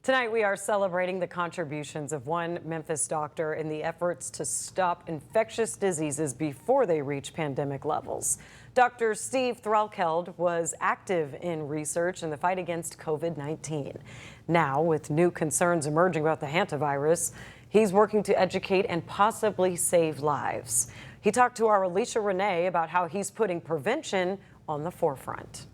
Tonight, we are celebrating the contributions of one Memphis doctor in the efforts to stop infectious diseases before they reach pandemic levels. Dr. Steve Threlkeld was active in research in the fight against COVID-19. Now, with new concerns emerging about the hantavirus, he's working to educate and possibly save lives. He talked to our Alicia Renee about how he's putting prevention on the forefront.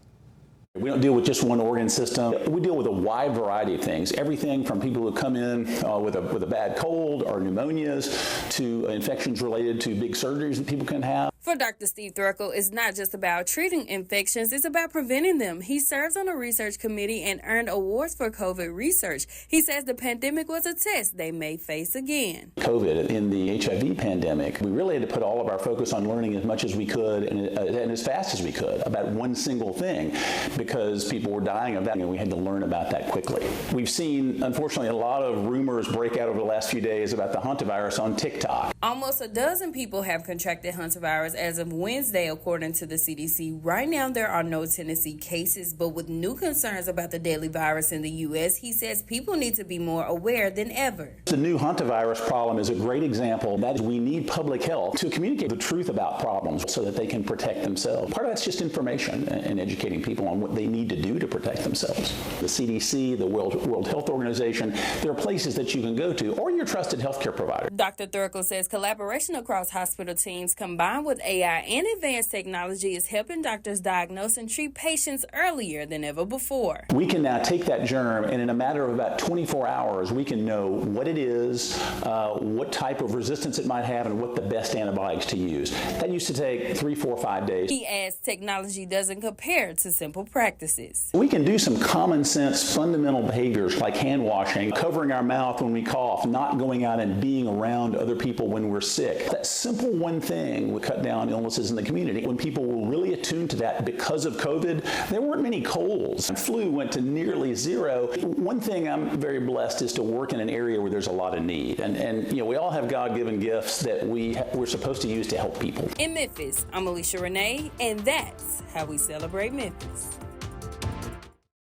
We don't deal with just one organ system. We deal with a wide variety of things. Everything from people who come in with a bad cold or pneumonias to infections related to big surgeries that people can have. For Dr. Steve Threlkeld, it's not just about treating infections, it's about preventing them. He serves on a research committee and earned awards for COVID research. He says the pandemic was a test they may face again. COVID, in the HIV pandemic, we really had to put all of our focus on learning as much as we could and as fast as we could about one single thing, because people were dying of that and we had to learn about that quickly. We've seen, unfortunately, a lot of rumors break out over the last few days about the hantavirus on TikTok. Almost a dozen people have contracted hantavirus as of Wednesday, according to the CDC. Right now, there are no Tennessee cases, but with new concerns about the deadly virus in the U.S., he says people need to be more aware than ever. The new hantavirus problem is a great example. That is, we need public health to communicate the truth about problems so that they can protect themselves. Part of that's just information and educating people on what they need to do to protect themselves. The CDC, the World Health Organization, there are places that you can go to, or your trusted healthcare provider. Dr. Threlkeld says collaboration across hospital teams combined with AI and advanced technology is helping doctors diagnose and treat patients earlier than ever before. We can now take that germ and in a matter of about 24 hours, we can know what it is, what type of resistance it might have, and what the best antibiotics to use. That used to take 3, 4, 5 days. He adds technology doesn't compare to simple practices. We can do some common sense fundamental behaviors like hand washing, covering our mouth when we cough, not going out and being around other people when we're sick. That simple one thing would cut down illnesses in the community. When people were really attuned to that because of COVID, there weren't many colds. Flu went to nearly zero. One thing I'm very blessed is to work in an area where there's a lot of need. And you know, we all have God-given gifts that we're supposed to use to help people. In Memphis, I'm Alicia Renee, and that's how we celebrate Memphis.